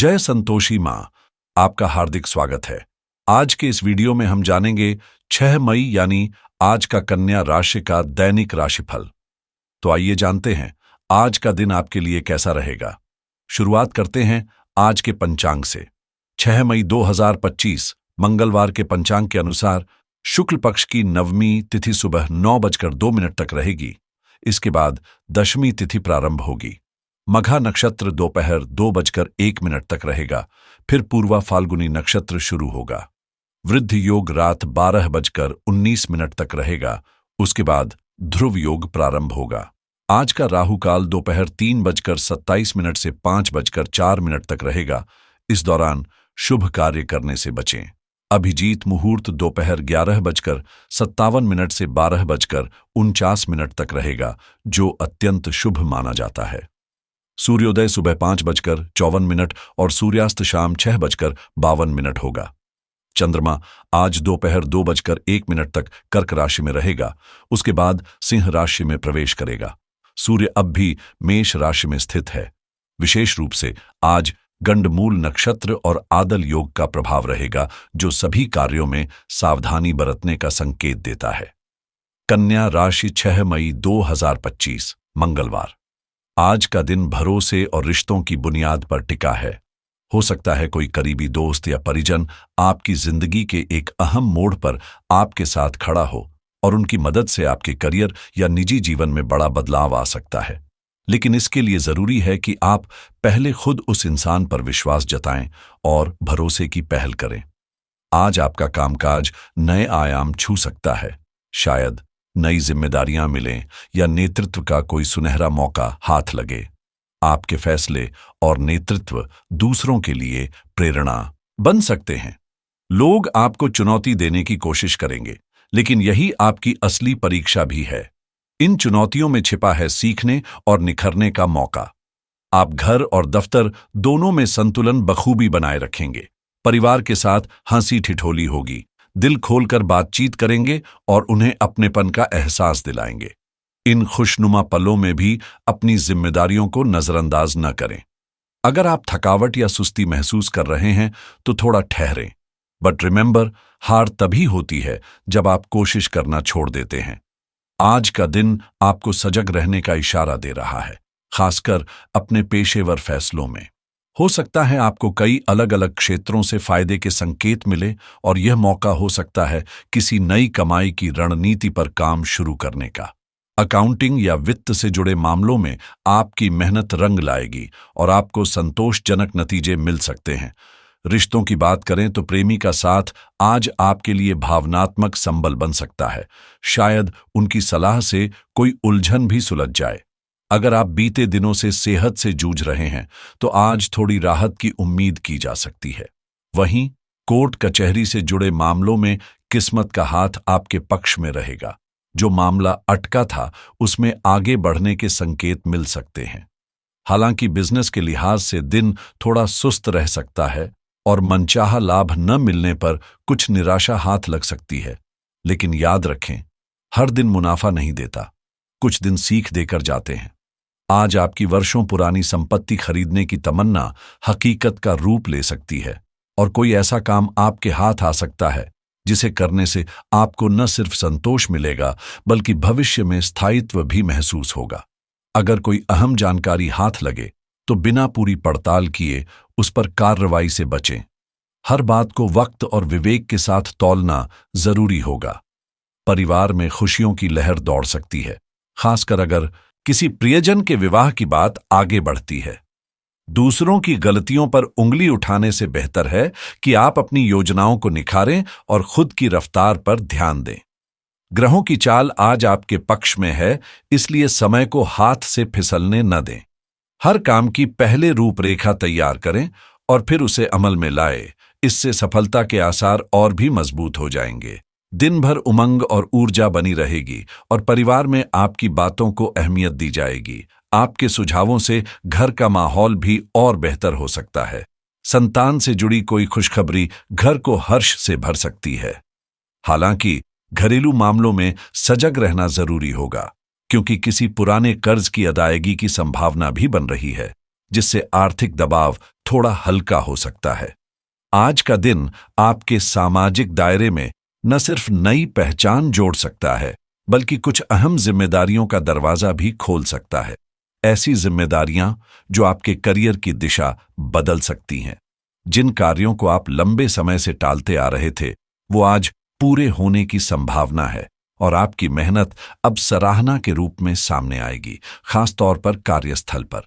जय संतोषी माँ, आपका हार्दिक स्वागत है। आज के इस वीडियो में हम जानेंगे 6 मई यानी आज का कन्या राशि का दैनिक राशिफल। तो आइए जानते हैं आज का दिन आपके लिए कैसा रहेगा। शुरुआत करते हैं आज के पंचांग से। 6 मई 2025 मंगलवार के पंचांग के अनुसार शुक्ल पक्ष की नवमी तिथि सुबह 9:02 तक रहेगी। इसके बाद दशमी तिथि प्रारंभ होगी। मघा नक्षत्र दोपहर 2:01 तक रहेगा। फिर पूर्वा फाल्गुनी नक्षत्र शुरू होगा। वृद्ध योग रात 12:19 तक रहेगा। उसके बाद ध्रुव योग प्रारंभ होगा। आज का राहु काल दोपहर 3:27 से 5:04 तक रहेगा। इस दौरान शुभ कार्य करने से बचें। अभिजीत मुहूर्त दोपहर 11:57 से 12:49 तक रहेगा, जो अत्यंत शुभ माना जाता है। सूर्योदय सुबह 5:54 और सूर्यास्त शाम 6:52 होगा। चंद्रमा आज दोपहर 2:01 तक कर्क राशि में रहेगा। उसके बाद सिंह राशि में प्रवेश करेगा। सूर्य अब भी मेष राशि में स्थित है। विशेष रूप से आज गंडमूल नक्षत्र और आदल योग का प्रभाव रहेगा, जो सभी कार्यों में सावधानी बरतने का संकेत देता है। कन्या राशि 6 मई 2025 मंगलवार। आज का दिन भरोसे और रिश्तों की बुनियाद पर टिका है। हो सकता है कोई करीबी दोस्त या परिजन आपकी जिंदगी के एक अहम मोड़ पर आपके साथ खड़ा हो और उनकी मदद से आपके करियर या निजी जीवन में बड़ा बदलाव आ सकता है। लेकिन इसके लिए जरूरी है कि आप पहले खुद उस इंसान पर विश्वास जताएं और भरोसे की पहल करें। आज आपका कामकाज नए आयाम छू सकता है। शायद नई जिम्मेदारियां मिलें या नेतृत्व का कोई सुनहरा मौका हाथ लगे। आपके फैसले और नेतृत्व दूसरों के लिए प्रेरणा बन सकते हैं। लोग आपको चुनौती देने की कोशिश करेंगे, लेकिन यही आपकी असली परीक्षा भी है। इन चुनौतियों में छिपा है सीखने और निखरने का मौका। आप घर और दफ्तर दोनों में संतुलन बखूबी बनाए रखेंगे। परिवार के साथ हंसी ठिठोली होगी। दिल खोलकर बातचीत करेंगे और उन्हें अपनेपन का एहसास दिलाएंगे। इन खुशनुमा पलों में भी अपनी जिम्मेदारियों को नजरअंदाज न करें। अगर आप थकावट या सुस्ती महसूस कर रहे हैं तो थोड़ा ठहरें। बट रिमेंबर, हार तभी होती है जब आप कोशिश करना छोड़ देते हैं। आज का दिन आपको सजग रहने का इशारा दे रहा है, खासकर अपने पेशेवर फैसलों में। हो सकता है आपको कई अलग अलग क्षेत्रों से फायदे के संकेत मिले और यह मौका हो सकता है किसी नई कमाई की रणनीति पर काम शुरू करने का। अकाउंटिंग या वित्त से जुड़े मामलों में आपकी मेहनत रंग लाएगी और आपको संतोषजनक नतीजे मिल सकते हैं। रिश्तों की बात करें तो प्रेमी का साथ आज आपके लिए भावनात्मक संबल बन सकता है। शायद उनकी सलाह से कोई उलझन भी सुलझ जाए। अगर आप बीते दिनों से सेहत से जूझ रहे हैं तो आज थोड़ी राहत की उम्मीद की जा सकती है। वहीं कोर्ट कचहरी से जुड़े मामलों में किस्मत का हाथ आपके पक्ष में रहेगा। जो मामला अटका था उसमें आगे बढ़ने के संकेत मिल सकते हैं। हालांकि बिजनेस के लिहाज से दिन थोड़ा सुस्त रह सकता है और मनचाहा लाभ न मिलने पर कुछ निराशा हाथ लग सकती है। लेकिन याद रखें, हर दिन मुनाफा नहीं देता, कुछ दिन सीख देकर जाते हैं। आज आपकी वर्षों पुरानी संपत्ति खरीदने की तमन्ना हकीकत का रूप ले सकती है और कोई ऐसा काम आपके हाथ आ सकता है जिसे करने से आपको न सिर्फ संतोष मिलेगा बल्कि भविष्य में स्थायित्व भी महसूस होगा। अगर कोई अहम जानकारी हाथ लगे तो बिना पूरी पड़ताल किए उस पर कार्रवाई से बचें। हर बात को वक्त और विवेक के साथ तौलना जरूरी होगा। परिवार में खुशियों की लहर दौड़ सकती है, खासकर अगर किसी प्रियजन के विवाह की बात आगे बढ़ती है। दूसरों की गलतियों पर उंगली उठाने से बेहतर है कि आप अपनी योजनाओं को निखारें और खुद की रफ्तार पर ध्यान दें। ग्रहों की चाल आज आपके पक्ष में है, इसलिए समय को हाथ से फिसलने न दें। हर काम की पहले रूपरेखा तैयार करें और फिर उसे अमल में लाएं। इससे सफलता के आसार और भी मजबूत हो जाएंगे। दिन भर उमंग और ऊर्जा बनी रहेगी और परिवार में आपकी बातों को अहमियत दी जाएगी। आपके सुझावों से घर का माहौल भी और बेहतर हो सकता है। संतान से जुड़ी कोई खुशखबरी घर को हर्ष से भर सकती है। हालांकि घरेलू मामलों में सजग रहना जरूरी होगा, क्योंकि किसी पुराने कर्ज की अदायगी की संभावना भी बन रही है, जिससे आर्थिक दबाव थोड़ा हल्का हो सकता है। आज का दिन आपके सामाजिक दायरे में न सिर्फ नई पहचान जोड़ सकता है, बल्कि कुछ अहम जिम्मेदारियों का दरवाजा भी खोल सकता है। ऐसी जिम्मेदारियां जो आपके करियर की दिशा बदल सकती हैं। जिन कार्यों को आप लंबे समय से टालते आ रहे थे, वो आज पूरे होने की संभावना है और आपकी मेहनत अब सराहना के रूप में सामने आएगी, खासतौर पर कार्यस्थल पर।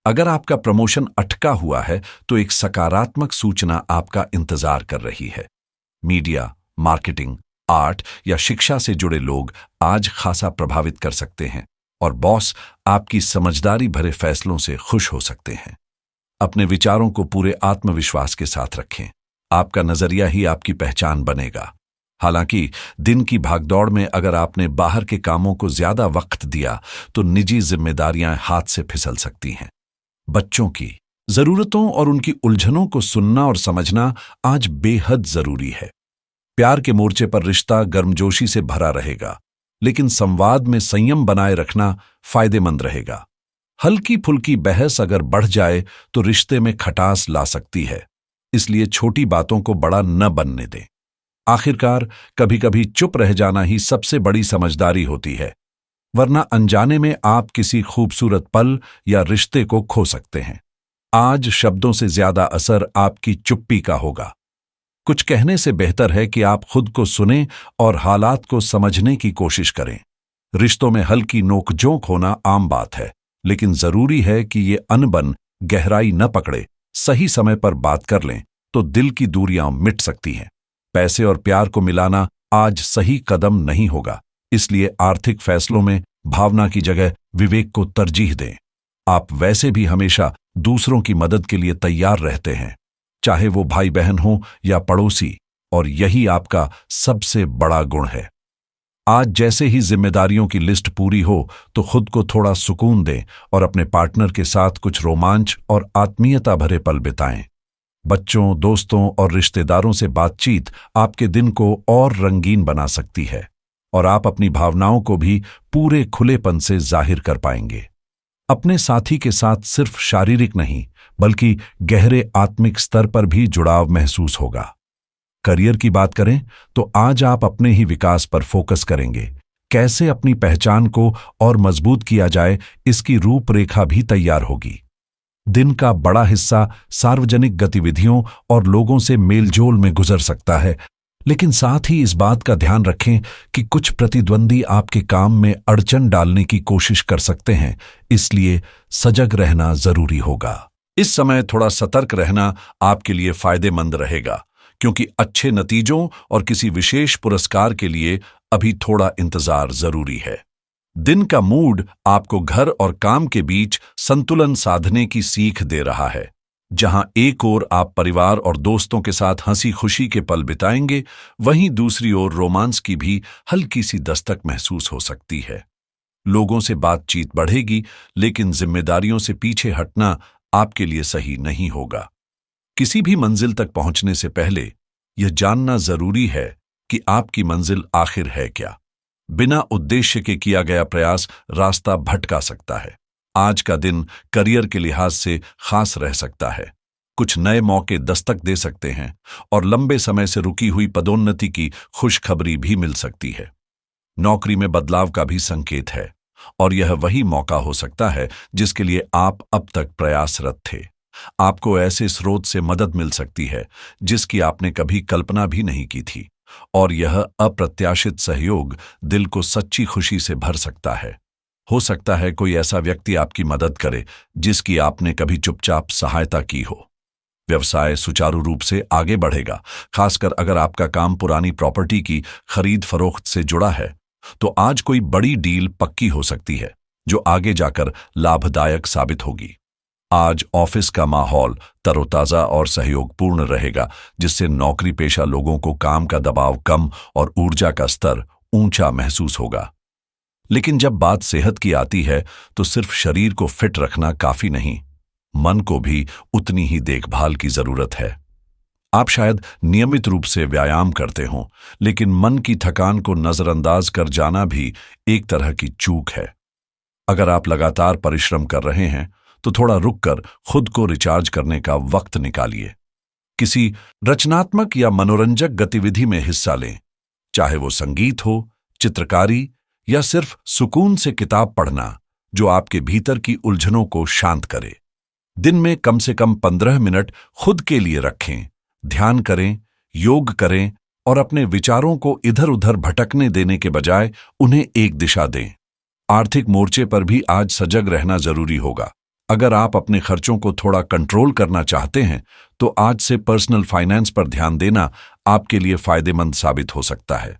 अगर आपका प्रमोशन अटका हुआ है तो एक सकारात्मक सूचना आपका इंतजार कर रही है। मीडिया, मार्केटिंग, आर्ट या शिक्षा से जुड़े लोग आज खासा प्रभावित कर सकते हैं और बॉस आपकी समझदारी भरे फैसलों से खुश हो सकते हैं। अपने विचारों को पूरे आत्मविश्वास के साथ रखें। आपका नजरिया ही आपकी पहचान बनेगा। हालांकि दिन की भागदौड़ में अगर आपने बाहर के कामों को ज्यादा वक्त दिया तो निजी जिम्मेदारियां हाथ से फिसल सकती हैं। बच्चों की जरूरतों और उनकी उलझनों को सुनना और समझना आज बेहद जरूरी है। प्यार के मोर्चे पर रिश्ता गर्मजोशी से भरा रहेगा, लेकिन संवाद में संयम बनाए रखना फायदेमंद रहेगा। हल्की फुल्की बहस अगर बढ़ जाए तो रिश्ते में खटास ला सकती है, इसलिए छोटी बातों को बड़ा न बनने दें। आखिरकार कभी कभी चुप रह जाना ही सबसे बड़ी समझदारी होती है, वरना अनजाने में आप किसी खूबसूरत पल या रिश्ते को खो सकते हैं। आज शब्दों से ज्यादा असर आपकी चुप्पी का होगा। कुछ कहने से बेहतर है कि आप खुद को सुनें और हालात को समझने की कोशिश करें। रिश्तों में हल्की नोकझोंक होना आम बात है, लेकिन जरूरी है कि ये अनबन गहराई न पकड़े। सही समय पर बात कर लें तो दिल की दूरियां मिट सकती हैं। पैसे और प्यार को मिलाना आज सही कदम नहीं होगा, इसलिए आर्थिक फैसलों में भावना की जगह विवेक को तरजीह दें। आप वैसे भी हमेशा दूसरों की मदद के लिए तैयार रहते हैं, चाहे वो भाई बहन हो या पड़ोसी, और यही आपका सबसे बड़ा गुण है। आज जैसे ही जिम्मेदारियों की लिस्ट पूरी हो तो खुद को थोड़ा सुकून दें और अपने पार्टनर के साथ कुछ रोमांच और आत्मीयता भरे पल बिताएं। बच्चों, दोस्तों और रिश्तेदारों से बातचीत आपके दिन को और रंगीन बना सकती है और आप अपनी भावनाओं को भी पूरे खुलेपन से जाहिर कर पाएंगे। अपने साथी के साथ सिर्फ शारीरिक नहीं, बल्कि गहरे आत्मिक स्तर पर भी जुड़ाव महसूस होगा। करियर की बात करें तो आज आप अपने ही विकास पर फोकस करेंगे। कैसे अपनी पहचान को और मजबूत किया जाए, इसकी रूपरेखा भी तैयार होगी। दिन का बड़ा हिस्सा सार्वजनिक गतिविधियों और लोगों से मेलजोल में गुजर सकता है, लेकिन साथ ही इस बात का ध्यान रखें कि कुछ प्रतिद्वंदी आपके काम में अड़चन डालने की कोशिश कर सकते हैं, इसलिए सजग रहना जरूरी होगा। इस समय थोड़ा सतर्क रहना आपके लिए फायदेमंद रहेगा, क्योंकि अच्छे नतीजों और किसी विशेष पुरस्कार के लिए अभी थोड़ा इंतजार जरूरी है। दिन का मूड आपको घर और काम के बीच संतुलन साधने की सीख दे रहा है। जहां एक ओर आप परिवार और दोस्तों के साथ हंसी खुशी के पल बिताएंगे, वहीं दूसरी ओर रोमांस की भी हल्की सी दस्तक महसूस हो सकती है। लोगों से बातचीत बढ़ेगी, लेकिन जिम्मेदारियों से पीछे हटना आपके लिए सही नहीं होगा। किसी भी मंजिल तक पहुंचने से पहले यह जानना जरूरी है कि आपकी मंजिल आखिर है क्या। बिना उद्देश्य के किया गया प्रयास रास्ता भटका सकता है। आज का दिन करियर के लिहाज से खास रह सकता है। कुछ नए मौके दस्तक दे सकते हैं और लंबे समय से रुकी हुई पदोन्नति की खुशखबरी भी मिल सकती है। नौकरी में बदलाव का भी संकेत है और यह वही मौका हो सकता है जिसके लिए आप अब तक प्रयासरत थे। आपको ऐसे स्रोत से मदद मिल सकती है जिसकी आपने कभी कल्पना भी नहीं की थी, और यह अप्रत्याशित सहयोग दिल को सच्ची खुशी से भर सकता है। हो सकता है कोई ऐसा व्यक्ति आपकी मदद करे जिसकी आपने कभी चुपचाप सहायता की हो। व्यवसाय सुचारू रूप से आगे बढ़ेगा, खासकर अगर आपका काम पुरानी प्रॉपर्टी की खरीद फरोख्त से जुड़ा है, तो आज कोई बड़ी डील पक्की हो सकती है जो आगे जाकर लाभदायक साबित होगी। आज ऑफिस का माहौल तरोताजा और सहयोगपूर्ण रहेगा, जिससे नौकरी पेशा लोगों को काम का दबाव कम और ऊर्जा का स्तर ऊंचा महसूस होगा। लेकिन जब बात सेहत की आती है तो सिर्फ शरीर को फिट रखना काफी नहीं, मन को भी उतनी ही देखभाल की जरूरत है। आप शायद नियमित रूप से व्यायाम करते हों, लेकिन मन की थकान को नजरअंदाज कर जाना भी एक तरह की चूक है। अगर आप लगातार परिश्रम कर रहे हैं तो थोड़ा रुककर खुद को रिचार्ज करने का वक्त निकालिए। किसी रचनात्मक या मनोरंजक गतिविधि में हिस्सा लें, चाहे वो संगीत हो, चित्रकारी या सिर्फ सुकून से किताब पढ़ना, जो आपके भीतर की उलझनों को शांत करे। दिन में कम से कम 15 मिनट खुद के लिए रखें, ध्यान करें, योग करें और अपने विचारों को इधर उधर भटकने देने के बजाय उन्हें एक दिशा दें। आर्थिक मोर्चे पर भी आज सजग रहना जरूरी होगा। अगर आप अपने खर्चों को थोड़ा कंट्रोल करना चाहते हैं, तो आज से पर्सनल फाइनेंस पर ध्यान देना आपके लिए फायदेमंद साबित हो सकता है।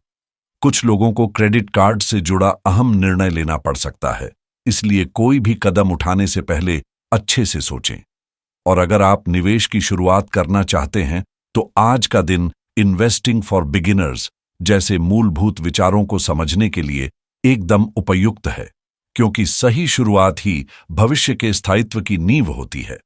कुछ लोगों को क्रेडिट कार्ड से जुड़ा अहम निर्णय लेना पड़ सकता है, इसलिए कोई भी कदम उठाने से पहले अच्छे से सोचें। और अगर आप निवेश की शुरुआत करना चाहते हैं, तो आज का दिन इन्वेस्टिंग फॉर बिगिनर्स जैसे मूलभूत विचारों को समझने के लिए एकदम उपयुक्त है, क्योंकि सही शुरुआत ही भविष्य के स्थायित्व की नींव होती है।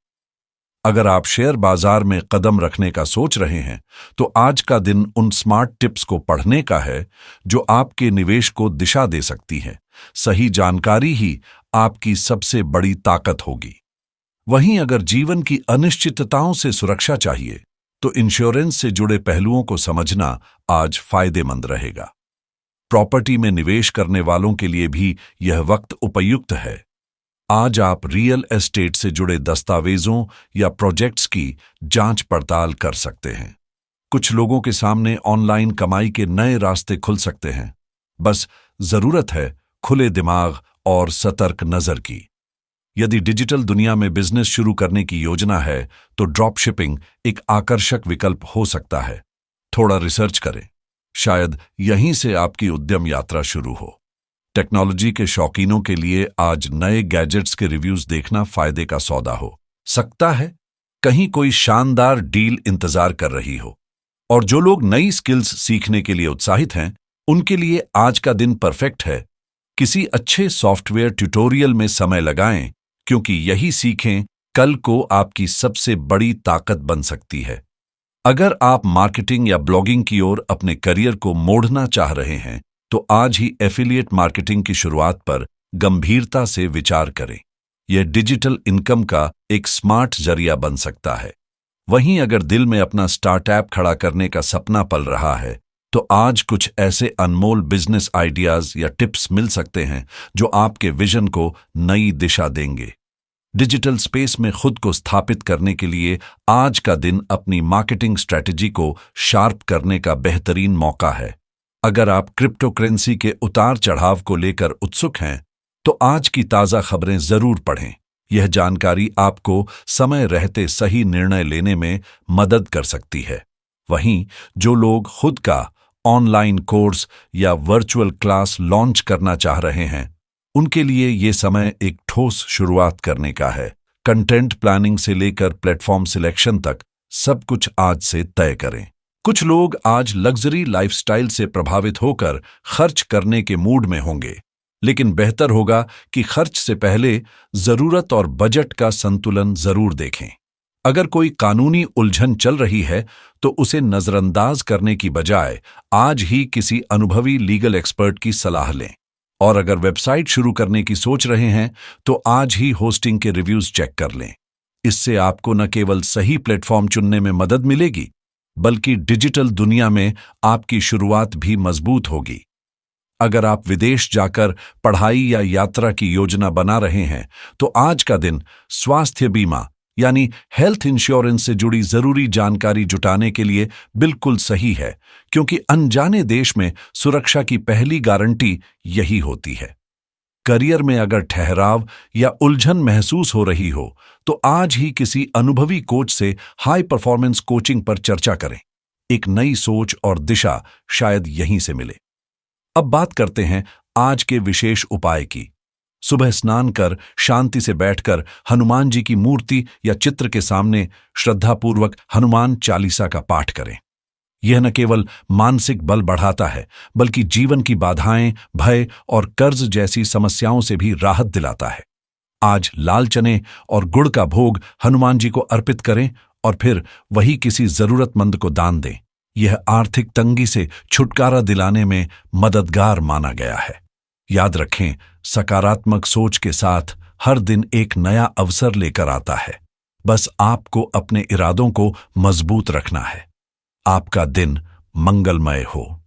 अगर आप शेयर बाजार में कदम रखने का सोच रहे हैं, तो आज का दिन उन स्मार्ट टिप्स को पढ़ने का है जो आपके निवेश को दिशा दे सकती हैं। सही जानकारी ही आपकी सबसे बड़ी ताकत होगी। वहीं अगर जीवन की अनिश्चितताओं से सुरक्षा चाहिए, तो इंश्योरेंस से जुड़े पहलुओं को समझना आज फायदेमंद रहेगा। प्रॉपर्टी में निवेश करने वालों के लिए भी यह वक्त उपयुक्त है। आज आप रियल एस्टेट से जुड़े दस्तावेजों या प्रोजेक्ट्स की जांच पड़ताल कर सकते हैं। कुछ लोगों के सामने ऑनलाइन कमाई के नए रास्ते खुल सकते हैं। बस जरूरत है खुले दिमाग और सतर्क नजर की। यदि डिजिटल दुनिया में बिजनेस शुरू करने की योजना है, तो ड्रॉप शिपिंग एक आकर्षक विकल्प हो सकता है। थोड़ा रिसर्च करें, शायद यहीं से आपकी उद्यम यात्रा शुरू हो। टेक्नोलॉजी के शौकीनों के लिए आज नए गैजेट्स के रिव्यूज देखना फायदे का सौदा हो सकता है। कहीं कोई शानदार डील इंतजार कर रही हो। और जो लोग नई स्किल्स सीखने के लिए उत्साहित हैं, उनके लिए आज का दिन परफेक्ट है। किसी अच्छे सॉफ्टवेयर ट्यूटोरियल में समय लगाएं, क्योंकि यही सीखें कल को आपकी सबसे बड़ी ताकत बन सकती है। अगर आप मार्केटिंग या ब्लॉगिंग की ओर अपने करियर को मोड़ना चाह रहे हैं, तो आज ही एफिलिएट मार्केटिंग की शुरुआत पर गंभीरता से विचार करें। यह डिजिटल इनकम का एक स्मार्ट जरिया बन सकता है। वहीं अगर दिल में अपना स्टार्टअप खड़ा करने का सपना पल रहा है, तो आज कुछ ऐसे अनमोल बिजनेस आइडियाज या टिप्स मिल सकते हैं जो आपके विजन को नई दिशा देंगे। डिजिटल स्पेस में खुद को स्थापित करने के लिए आज का दिन अपनी मार्केटिंग स्ट्रैटेजी को शार्प करने का बेहतरीन मौका है। अगर आप क्रिप्टो करेंसी के उतार चढ़ाव को लेकर उत्सुक हैं, तो आज की ताज़ा खबरें जरूर पढ़ें। यह जानकारी आपको समय रहते सही निर्णय लेने में मदद कर सकती है। वहीं जो लोग खुद का ऑनलाइन कोर्स या वर्चुअल क्लास लॉन्च करना चाह रहे हैं, उनके लिए ये समय एक ठोस शुरुआत करने का है। कंटेंट प्लानिंग से लेकर प्लेटफॉर्म सिलेक्शन तक सब कुछ आज से तय करें। कुछ लोग आज लग्जरी लाइफस्टाइल से प्रभावित होकर खर्च करने के मूड में होंगे, लेकिन बेहतर होगा कि खर्च से पहले जरूरत और बजट का संतुलन जरूर देखें। अगर कोई कानूनी उलझन चल रही है, तो उसे नजरअंदाज करने की बजाय आज ही किसी अनुभवी लीगल एक्सपर्ट की सलाह लें। और अगर वेबसाइट शुरू करने की सोच रहे हैं, तो आज ही होस्टिंग के रिव्यूज चेक कर लें। इससे आपको न केवल सही प्लेटफॉर्म चुनने में मदद मिलेगी, बल्कि डिजिटल दुनिया में आपकी शुरुआत भी मजबूत होगी। अगर आप विदेश जाकर पढ़ाई या यात्रा की योजना बना रहे हैं, तो आज का दिन स्वास्थ्य बीमा यानी हेल्थ इंश्योरेंस से जुड़ी जरूरी जानकारी जुटाने के लिए बिल्कुल सही है, क्योंकि अनजाने देश में सुरक्षा की पहली गारंटी यही होती है। करियर में अगर ठहराव या उलझन महसूस हो रही हो, तो आज ही किसी अनुभवी कोच से हाई परफॉर्मेंस कोचिंग पर चर्चा करें। एक नई सोच और दिशा शायद यहीं से मिले। अब बात करते हैं आज के विशेष उपाय की। सुबह स्नान कर शांति से बैठकर हनुमान जी की मूर्ति या चित्र के सामने श्रद्धापूर्वक हनुमान चालीसा का पाठ करें। यह न केवल मानसिक बल बढ़ाता है, बल्कि जीवन की बाधाएं, भय और कर्ज जैसी समस्याओं से भी राहत दिलाता है। आज लाल चने और गुड़ का भोग हनुमान जी को अर्पित करें और फिर वही किसी जरूरतमंद को दान दें। यह आर्थिक तंगी से छुटकारा दिलाने में मददगार माना गया है। याद रखें, सकारात्मक सोच के साथ हर दिन एक नया अवसर लेकर आता है। बस आपको अपने इरादों को मजबूत रखना है। आपका दिन मंगलमय हो।